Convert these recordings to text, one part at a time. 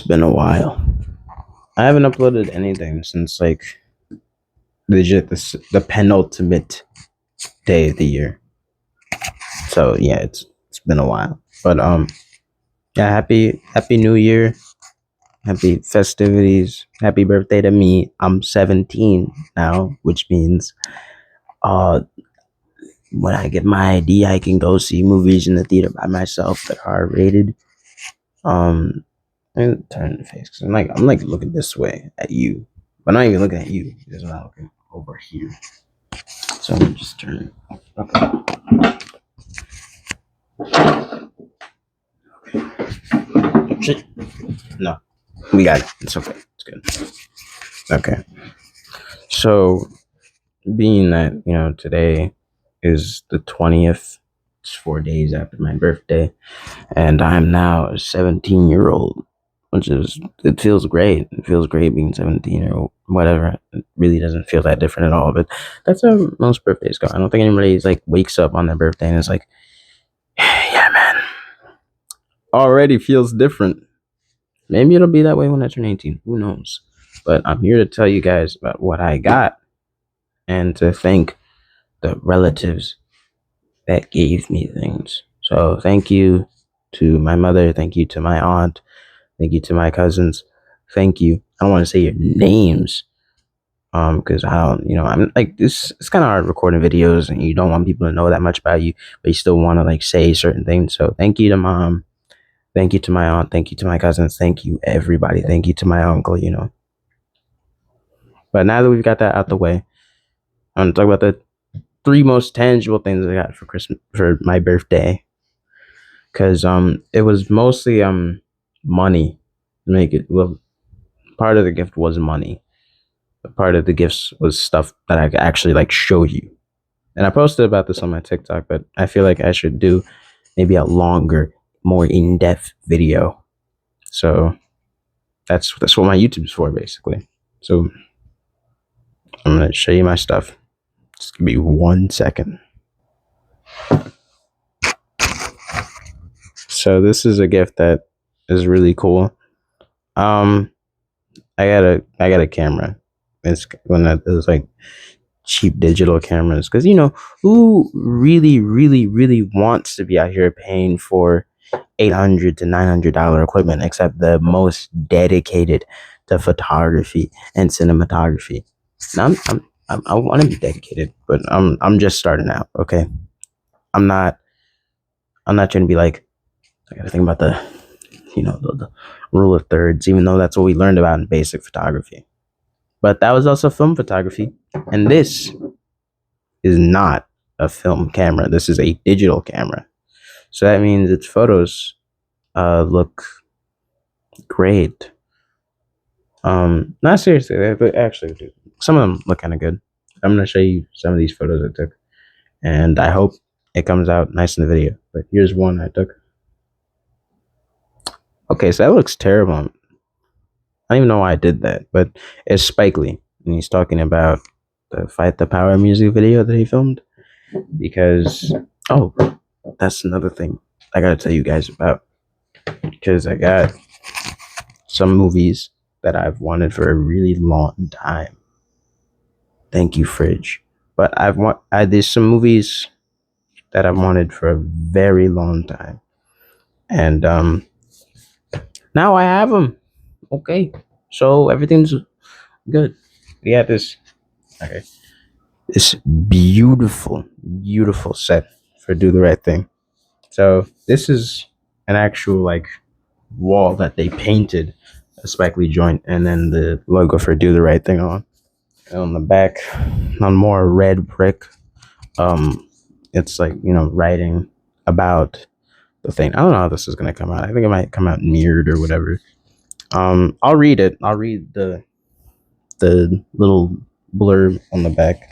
been a while. I haven't uploaded anything since like legit the penultimate day of the year. So yeah, it's been a while. But yeah, happy New Year, happy festivities, happy birthday to me. I'm 17 now, which means uh when I get my ID, I can go see movies in the theater by myself that are rated. And turn the face 'cause I'm like looking this way at you, but I'm not even looking at you. Because I'm not looking over here. So I'm just turn. Okay. Shit. No, we got it. It's okay. It's good. Okay. So being that today is the 20th, it's 4 days after my birthday, and I'm now a 17-year-old, which is it feels great. It feels great being 17 or whatever. It really doesn't feel that different at all. But that's how most birthdays go. I don't think anybody's like wakes up on their birthday and is like, yeah, man, already feels different. Maybe it'll be that way when I turn 18. Who knows? But I'm here to tell you guys about what I got and to thank the relatives that gave me things. So thank you to my mother. Thank you to my aunt. Thank you to my cousins. Thank you. I don't want to say your names, because I don't, I'm like this. It's kind of hard recording videos, and you don't want people to know that much about you, but you still want to like say certain things. So thank you to mom. Thank you to my aunt. Thank you to my cousins. Thank you everybody. Thank you to my uncle. But now that we've got that out the way, I'm gonna talk about the three most tangible things I got for Christmas for my birthday. Cause it was mostly money. Make it well. Part of the gift was money. Part of the gifts was stuff that I could actually like show you. And I posted about this on my TikTok, but I feel like I should do maybe a longer, more in-depth video. So that's what my YouTube's for, basically. So I'm gonna show you my stuff. Just give me 1 second. So this is a gift that is really cool. I got a camera. It's one of those like cheap digital cameras, because who really wants to be out here paying for $800 to $900 equipment except the most dedicated to photography and cinematography. And I want to be dedicated, but I'm just starting out. Okay, I'm not trying to be like, I gotta think about the rule of thirds, even though that's what we learned about in basic photography. But that was also film photography, and this is not a film camera. This is a digital camera. So that means its photos look great. Not seriously, they actually do. Some of them look kind of good. I'm gonna show you some of these photos I took, and I hope it comes out nice in the video. But here's one I took. Okay, so that looks terrible. I don't even know why I did that, but it's Spike Lee, and he's talking about the Fight the Power music video that he filmed. Because that's another thing I gotta tell you guys about, because I got some movies that I've wanted for a really long time. Thank you, Fridge. But there's some movies that I've wanted for a very long time, and now I have them. Okay, so everything's good. We got this. Okay, this beautiful set for Do the Right Thing. So this is an actual like wall that they painted a Spike Lee joint, and then the logo for Do the Right Thing on. And on the back, on more red brick, it's like writing about the thing. I don't know how this is gonna come out. I think it might come out mirrored or whatever. I'll read it. I'll read the little blurb on the back.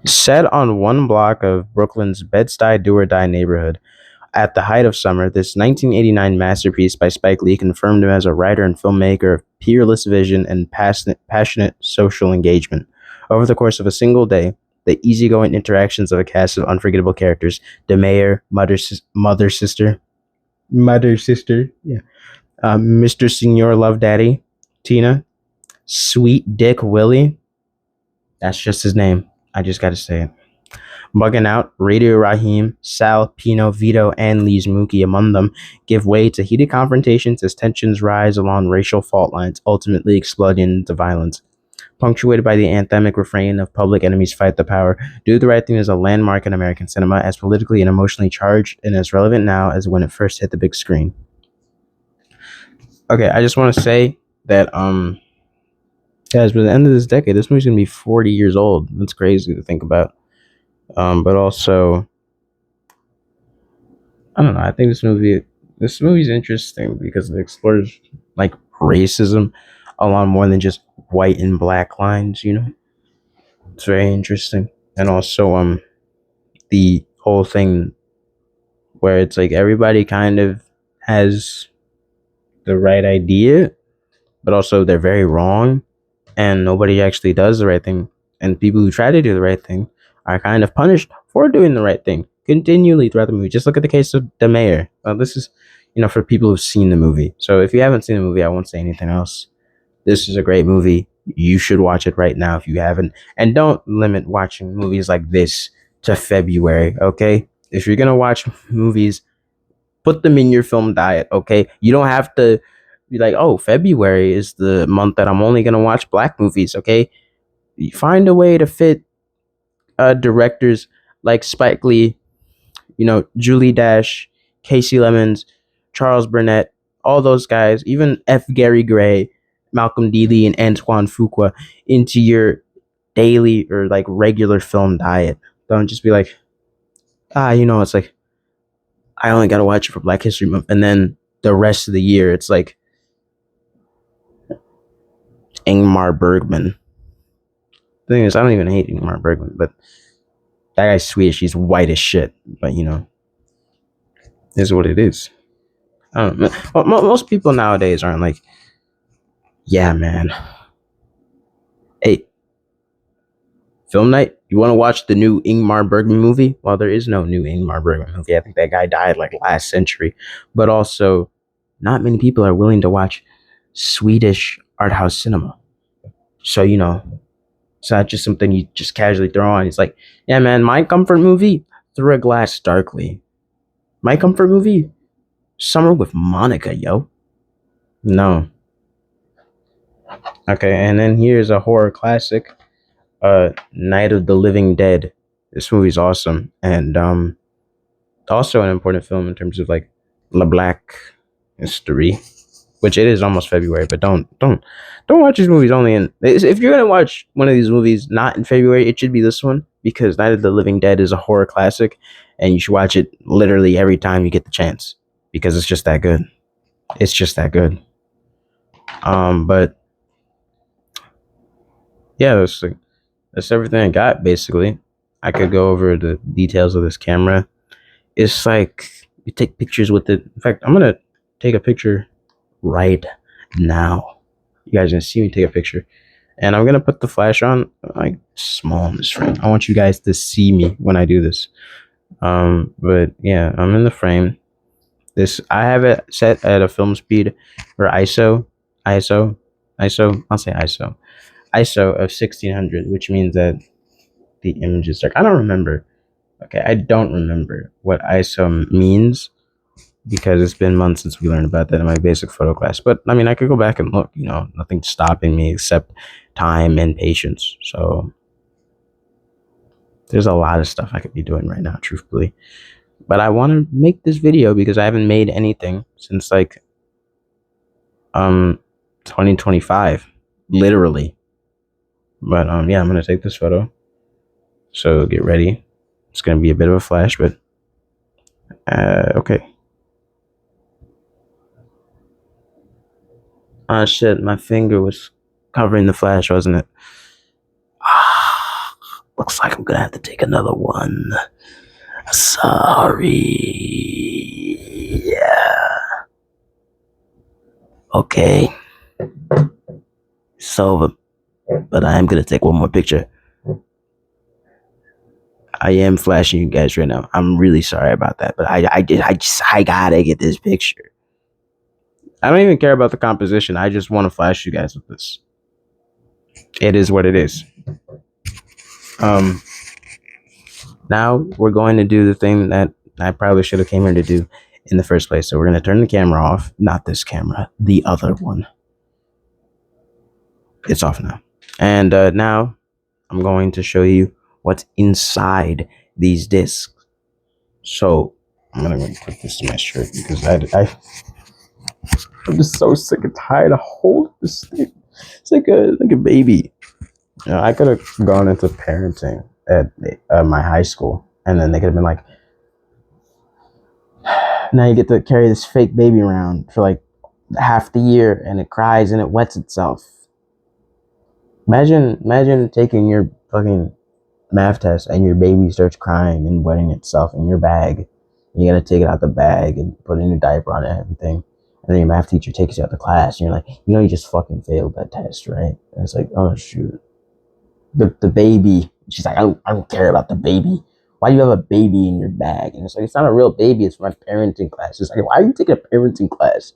Set on one block of Brooklyn's Bed-Stuy do-or-die neighborhood, at the height of summer, this 1989 masterpiece by Spike Lee confirmed him as a writer and filmmaker of peerless vision and passionate social engagement. Over the course of a single day, the easygoing interactions of a cast of unforgettable characters, the mayor, mother sister, yeah, Mr. Senior Love Daddy, Tina, Sweet Dick Willie. That's just his name. I just got to say it. Bugging Out, Radio Raheem, Sal, Pino, Vito, and Lee's Mookie among them give way to heated confrontations as tensions rise along racial fault lines, ultimately exploding into violence. Punctuated by the anthemic refrain of Public Enemy's Fight the Power, Do the Right Thing is a landmark in American cinema, as politically and emotionally charged and as relevant now as when it first hit the big screen. Okay, I just want to say that, guys, by the end of this decade, this movie's gonna be 40 years old. That's crazy to think about. But also, I don't know. I think this movie's interesting because it explores like racism a lot more than just white and black lines. It's very interesting, and also the whole thing where it's like everybody kind of has the right idea, but also they're very wrong, and nobody actually does the right thing. And people who try to do the right thing are kind of punished for doing the right thing continually throughout the movie. Just look at the case of the mayor. This is, for people who've seen the movie. So if you haven't seen the movie, I won't say anything else. This is a great movie. You should watch it right now if you haven't. And don't limit watching movies like this to February, okay? If you're going to watch movies, put them in your film diet, okay? You don't have to be like, oh, February is the month that I'm only going to watch black movies, okay? You find a way to fit directors like Spike Lee, Julie Dash, Casey Lemons, Charles Burnett, all those guys, even F. Gary Gray, Malcolm D. Lee, and Antoine Fuqua into your daily or like regular film diet. Don't just be like, it's like, I only got to watch it for Black History Month. And then the rest of the year, it's like Ingmar Bergman. The thing is, I don't even hate Ingmar Bergman, but that guy's Swedish. He's white as shit. But, is what it is. I don't know. Most people nowadays aren't like, yeah, man. Hey, film night, you want to watch the new Ingmar Bergman movie? Well, there is no new Ingmar Bergman movie. I think that guy died like last century. But also, not many people are willing to watch Swedish art house cinema. So, it's not just something you just casually throw on. It's like, yeah, man, my comfort movie, Through a Glass Darkly. My comfort movie, Summer with Monica, yo. No. Okay, and then here's a horror classic, Night of the Living Dead. This movie's awesome, and also an important film in terms of like La Black history, which it is almost February. But don't watch these movies only in. If you're gonna watch one of these movies not in February, it should be this one because Night of the Living Dead is a horror classic, and you should watch it literally every time you get the chance because it's just that good. It's just that good. But yeah, that's everything I got basically. I could go over the details of this camera. It's like you take pictures with it. In fact, I'm gonna take a picture right now. You guys are gonna see me take a picture, and I'm gonna put the flash on like small in this frame. I want you guys to see me when I do this. But yeah, I'm in the frame. I have it set at a film speed or ISO. I'll say ISO of 1600, which means that the image is dark. I don't remember. Okay, I don't remember what ISO means because it's been months since we learned about that in my basic photo class. But I mean, I could go back and look. Nothing's stopping me except time and patience. So there's a lot of stuff I could be doing right now, truthfully. But I want to make this video because I haven't made anything since like 2025, literally. But yeah, I'm gonna take this photo. So get ready. It's gonna be a bit of a flash, but okay. Ah, shit, my finger was covering the flash, wasn't it? Looks like I'm gonna have to take another one. Sorry. Yeah. Okay. So, but I am gonna take one more picture. I am flashing you guys right now. I'm really sorry about that, but I gotta get this picture. I don't even care about the composition. I just want to flash you guys with this. It is what it is. Now we're going to do the thing that I probably should have came here to do in the first place. So we're going to turn the camera off. Not this camera, the other one. It's off now. And now I'm going to show you what's inside these discs. So I'm going to put this to my shirt because I'm just so sick and tired of holding this thing. It's like a baby. You know, I could have gone into parenting at my high school, and then they could have been like, now you get to carry this fake baby around for like half the year, and it cries and it wets itself. Imagine taking your fucking math test and your baby starts crying and wetting itself in your bag. You gotta take it out the bag and put a new diaper on it and everything. And then your math teacher takes you out to class and you're like, you know, you just fucking failed that test, right? And it's like, oh shoot. The baby, she's like, I don't care about the baby. Why do you have a baby in your bag? And it's like, it's not a real baby, it's my parenting class. It's like, why are you taking a parenting class?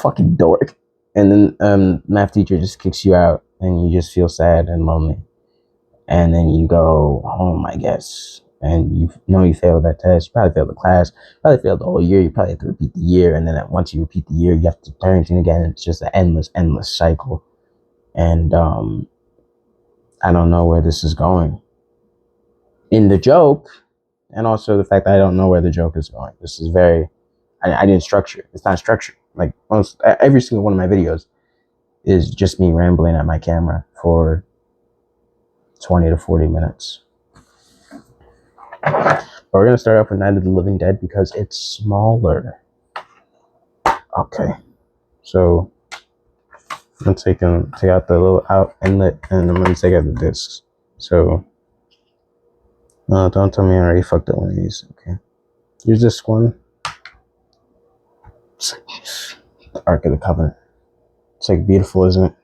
Fucking dork. And then math teacher just kicks you out and you just feel sad and lonely. And then you go home, I guess, and you know you failed that test. You probably failed the class, probably failed the whole year. You probably have to repeat the year, and then once you repeat the year, you have to parenting again. It's just an endless cycle. And I don't know where this is going. In the joke, and also the fact that I don't know where the joke is going. This is very, I didn't structure. It's not structured. Like almost every single one of my videos is just me rambling at my camera for 20 to 40 minutes. But we're going to start off with Night of the Living Dead because it's smaller. Okay. So I'm take out the little out inlet and I'm going to take out the discs. So don't tell me I already fucked up one of these. Okay. Here's this one. It's like the Ark of the Covenant. It's like beautiful, isn't it?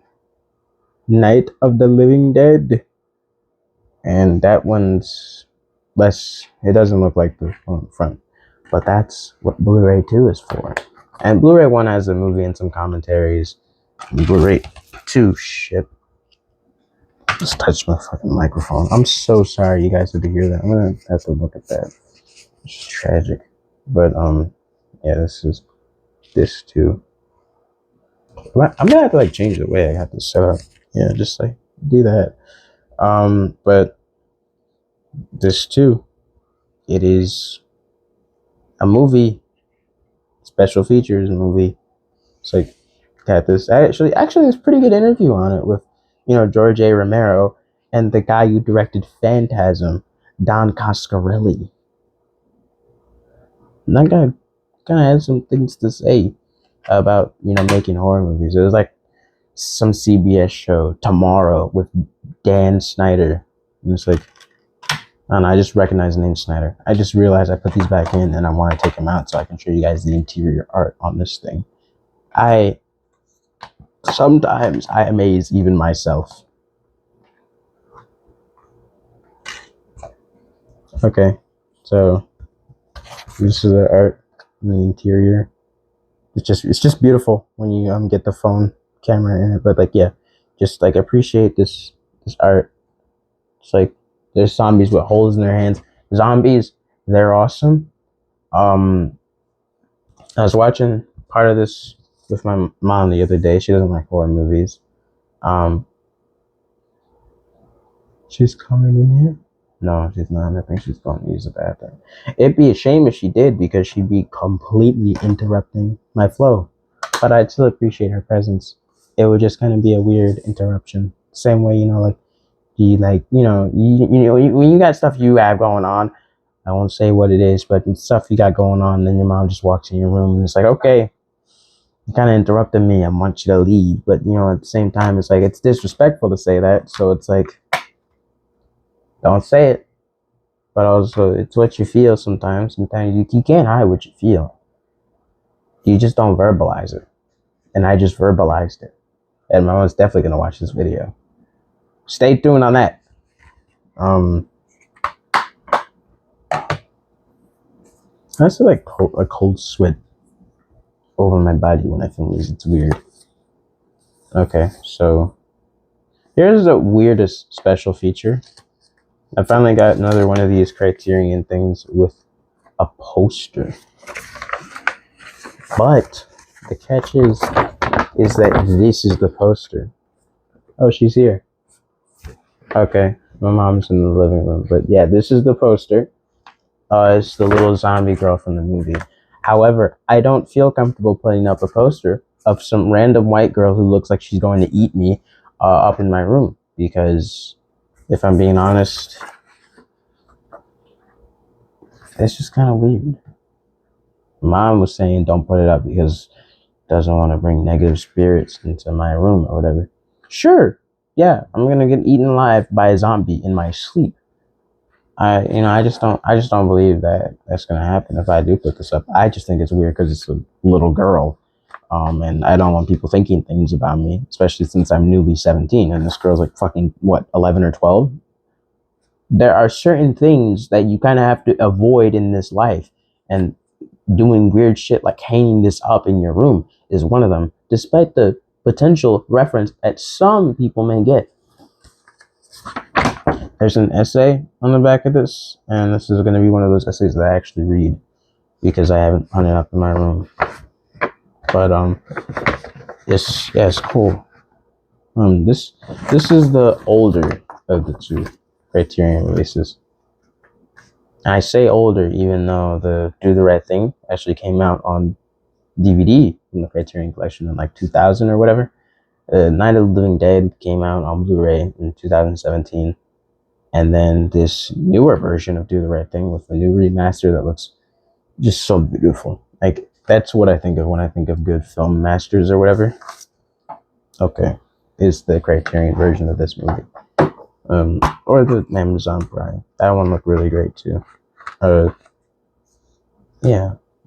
Night of the Living Dead. And that one's less, it doesn't look like the front, but that's what Blu-ray 2 is for. And Blu-ray 1 has a movie and some commentaries. Blu-ray 2 shit. Just touched my fucking microphone. I'm so sorry you guys had to hear that. I'm gonna have to look at that. It's tragic. But yeah, this is this too. I'm gonna have to like change the way I have to set up. Yeah, just like do that. But this too, it is a movie, special features movie. It's like got this actually there's a pretty good interview on it with, you know, George A. Romero and the guy who directed Phantasm, Don Coscarelli. And that guy kind of had some things to say about, you know, making horror movies. It was like some CBS show, Tomorrow, with Dan Snyder. And it's like, I don't know, I just recognize the name Snyder. I just realized I put these back in and I want to take them out so I can show you guys the interior art on this thing. Sometimes I amaze even myself. Okay, so this is the art in the interior. It's just beautiful when you get the phone camera in it. But like, yeah, just like appreciate this art. It's like there's zombies with holes in their hands. Zombies, they're awesome. I was watching part of this with my mom the other day. She doesn't like horror movies. She's coming in here. No, she's not. I think she's going to use the bathroom. It'd be a shame if she did because she'd be completely interrupting my flow. But I'd still appreciate her presence. It would just kind of be a weird interruption. Same way, you know, like, you when you got stuff you have going on, I won't say what it is, but it's stuff you got going on, and then your mom just walks in your room and it's like, okay, you kind of interrupted me. I want you to leave. But, you know, at the same time, it's like, it's disrespectful to say that. So it's like, don't say it. But also, it's what you feel sometimes. Sometimes you can't hide what you feel. You just don't verbalize it. And I just verbalized it. And my mom's definitely going to watch this video. Stay tuned on that. I feel like a cold sweat over my body when I film these. It's weird. Okay, so here's the weirdest special feature. I finally got another one of these Criterion things with a poster. But the catch is that this is the poster. Oh, she's here. Okay, my mom's in the living room. But yeah, this is the poster. It's the little zombie girl from the movie. However, I don't feel comfortable putting up a poster of some random white girl who looks like she's going to eat me up in my room. Because if I'm being honest, it's just kind of weird. Mom was saying don't put it up because doesn't want to bring negative spirits into my room or whatever. Sure, yeah, I'm gonna get eaten alive by a zombie in my sleep. I just don't believe that that's gonna happen if I do put this up. I just think it's weird because it's a little girl, and I don't want people thinking things about me, especially since I'm newly 17 and this girl's like fucking what 11 or 12. There are certain things that you kind of have to avoid in this life, and doing weird shit like hanging this up in your room is one of them, despite the potential reference that some people may get. There's an essay on the back of this, and this is going to be one of those essays that I actually read because I haven't hung it up in my room. But it's cool. This is the older of the two Criterion releases. I say older even though the Do the Right Thing actually came out on DVD from the Criterion Collection in like 2000 or whatever. Night of the Living Dead came out on Blu-ray in 2017. And then this newer version of Do the Right Thing with a new remaster that looks just so beautiful. Like, that's what I think of when I think of good film masters or whatever. Okay, is the Criterion version of this movie. Or the Amazon Prime. That one looked really great too. Yeah,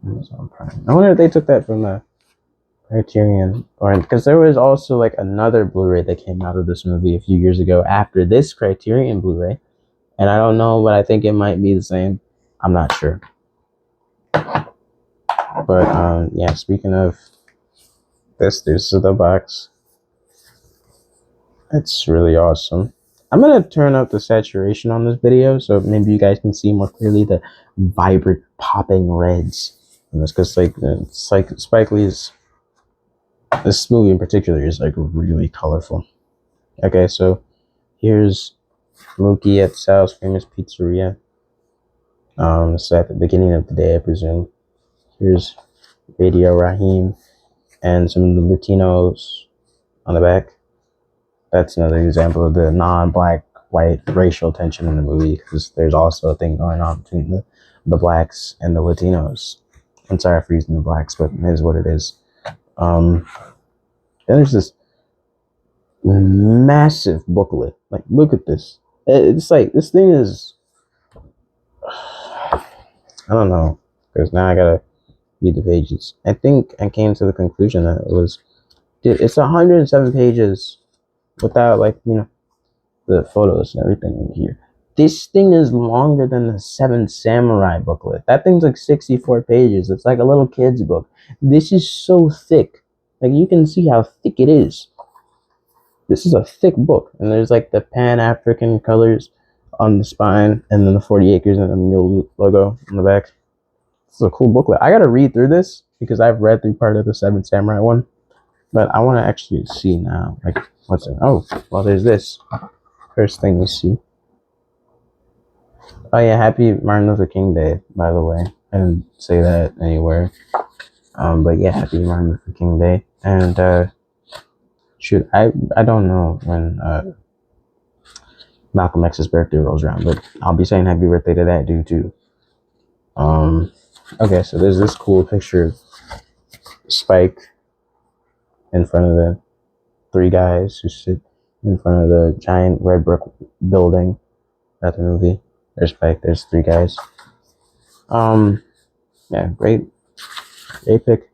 Amazon Prime. I wonder if they took that from the Criterion, or because there was also like another Blu-ray that came out of this movie a few years ago after this Criterion Blu-ray, and I don't know, but I think it might be the same. I'm not sure. But yeah, speaking of this is the box. It's really awesome. I'm gonna turn up the saturation on this video so maybe you guys can see more clearly the vibrant popping reds in this, because like it's like Spike Lee's, this movie in particular is like really colorful. Okay, so here's Mookie at Sal's Famous Pizzeria. So at the beginning of the day, I presume. Here's Radio Raheem and some of the Latinos on the back. That's another example of the non-black white racial tension in the movie, because there's also a thing going on between the blacks and the Latinos. I'm sorry for using the blacks, but it is what it is. Then there's this massive booklet. Like, look at this. It's like, this thing is, I don't know, because now I gotta read the pages. I think I came to the conclusion that it was, dude, it's 107 pages without, like, you know, the photos and everything in here. This thing is longer than the Seven Samurai booklet. That thing's like 64 pages. It's like a little kid's book. This is so thick. Like, you can see how thick it is. This is a thick book. And there's like the Pan-African colors on the spine, and then the 40 Acres and the Mule logo on the back. It's a cool booklet. I gotta read through this because I've read through part of the Seven Samurai one, but I want to actually see now. Like, what's it? Oh, well, there's this. First thing you see. Oh yeah, happy Martin Luther King Day, by the way. I didn't say that anywhere. But yeah, happy Martin Luther King Day. And shoot, I don't know when Malcolm X's birthday rolls around, but I'll be saying happy birthday to that dude too. Okay, so there's this cool picture of Spike in front of the three guys who sit in front of the giant red brick building at the movie. There's Spike, there's three guys. Yeah, great pick.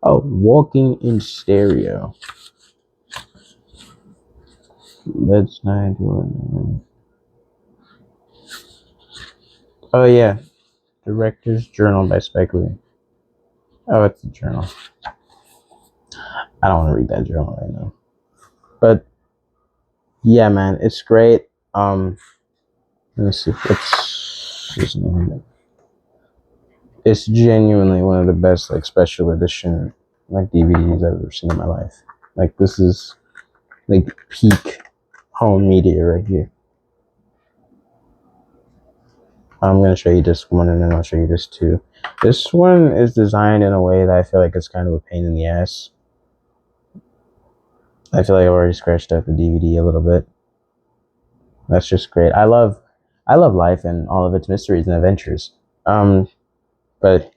Oh, Walking in Stereo. Let's not do it. Oh yeah, Director's Journal by Spike Lee. Oh, it's a journal. I don't want to read that journal right now. But yeah, man, it's great. Let me see. It's genuinely one of the best like special edition like DVDs I've ever seen in my life. Like this is like peak home media right here. I'm gonna show you this one and then I'll show you this too. This one is designed in a way that I feel like it's kind of a pain in the ass. I feel like I've already scratched out the DVD a little bit. That's just great. I love life and all of its mysteries and adventures. But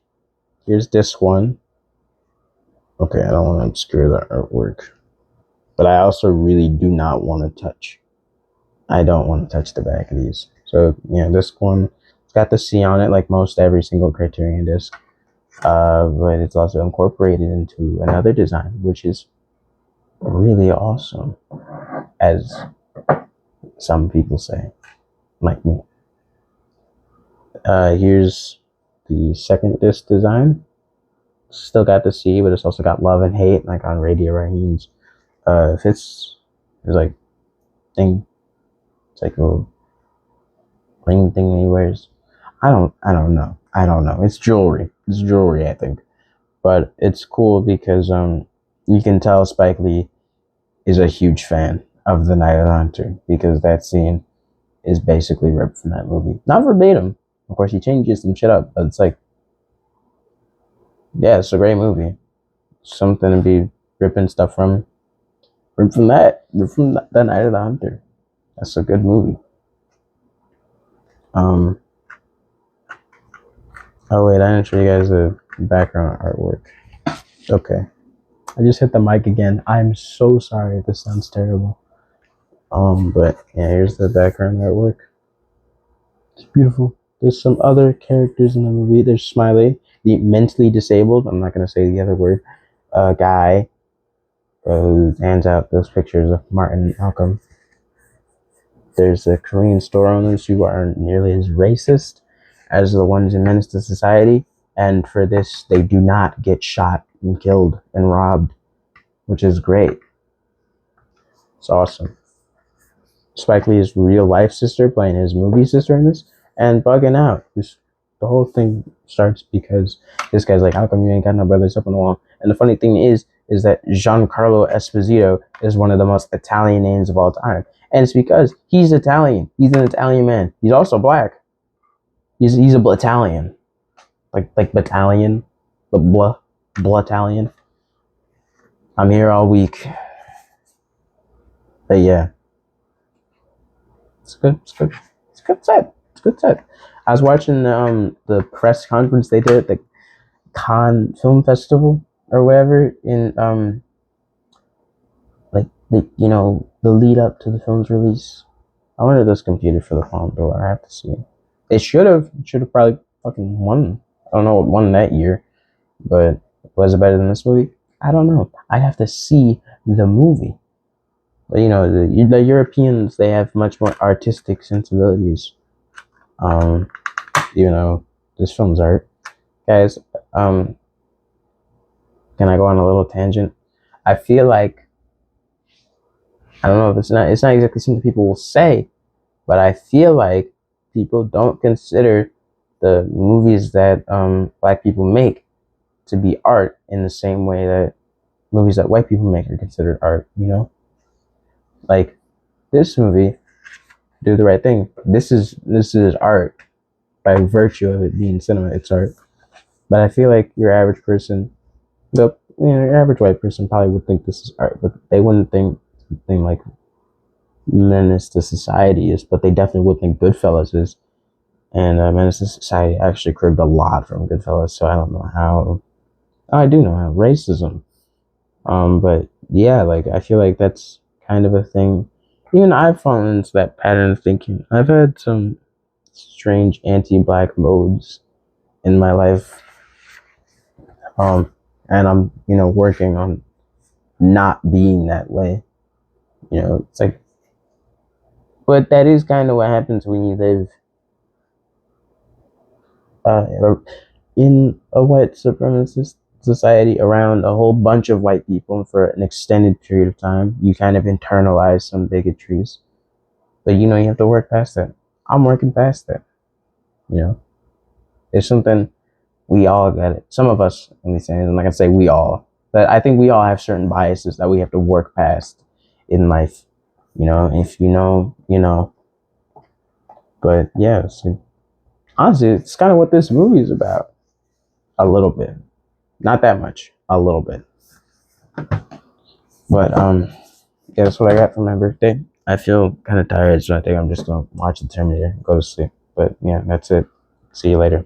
here's this one. Okay, I don't want to obscure the artwork, but I also really do not want to touch. I don't want to touch the back of these. So yeah, this one, it's got the C on it, like most every single Criterion disc. But it's also incorporated into another design, which is really awesome, as some people say, like me. Here's the second disc design. Still got the C, but it's also got love and hate, like on Radio Raheem's. If it's there's like thing, it's like a little ring thing he wears. I don't know. I don't know. It's jewelry. It's jewelry, I think. But it's cool because you can tell Spike Lee is a huge fan of The Night of the Hunter because that scene is basically ripped from that movie. Not verbatim. Of course, he changes some shit up, but it's like, yeah, it's a great movie. Something to be ripping stuff from. Rip from that. Rip from The Night of the Hunter. That's a good movie. Um. Oh wait, I didn't show you guys the background artwork. Okay. I just hit the mic again. I'm so sorry if this sounds terrible. But yeah, here's the background artwork. It's beautiful. There's some other characters in the movie. There's Smiley, the mentally disabled. I'm not gonna say the other word. Guy who hands out those pictures of Martin and Malcolm. There's the Korean store owners who are nearly as racist as the ones in Menace to Society, and for this, they do not get shot and killed and robbed, which is great. It's awesome. Spike Lee's real life sister playing his movie sister in this, and bugging out. The whole thing starts because this guy's like, "How come you ain't got no brothers up on the wall?" And the funny thing is that Giancarlo Esposito is one of the most Italian names of all time, and it's because he's Italian. He's an Italian man. He's also black. He's a Italian, like battalion, but blah Italian. I'm here all week, but yeah. It's good. It's good. It's a good set. It's a good set. I was watching the press conference they did at the Cannes Film Festival or whatever in like the lead up to the film's release. I wonder if this computer for the Palme d'Or. I have to see. It should have. Probably fucking won. I don't know what won that year, but was it better than this movie? I don't know. I have to see the movie. But the Europeans, they have much more artistic sensibilities. Even though this film's art, guys. Can I go on a little tangent? I feel like I don't know if it's not exactly something people will say, but I feel like people don't consider the movies that black people make to be art in the same way that movies that white people make are considered art. Like this movie, Do the Right Thing. This is art by virtue of it being cinema. It's art. But I feel like your average person, your average white person probably would think this is art, but they wouldn't think something like Menace to Society is, but they definitely would think Goodfellas is. And Menace to Society actually cribbed a lot from Goodfellas, so I don't know how. I do know how racism. But yeah, like I feel like that's kind of a thing. Even I've fallen into that pattern of thinking. I've had some strange anti-black modes in my life, and I'm working on not being that way. It's like, but that is kind of what happens when you live in a white supremacist society around a whole bunch of white people for an extended period of time, you kind of internalize some bigotries. But you know, you have to work past that. I'm working past that. You know, it's something we all get it. Some of us, let me say, I'm not gonna say we all, but I think we all have certain biases that we have to work past in life. You know, if you know, you know. But yeah, so honestly, it's kind of what this movie is about. A little bit, not that much, a little bit. But yeah, that's what I got for my birthday. I feel kind of tired, so I think I'm just gonna watch the Terminator and go to sleep. But yeah, that's it. See you later.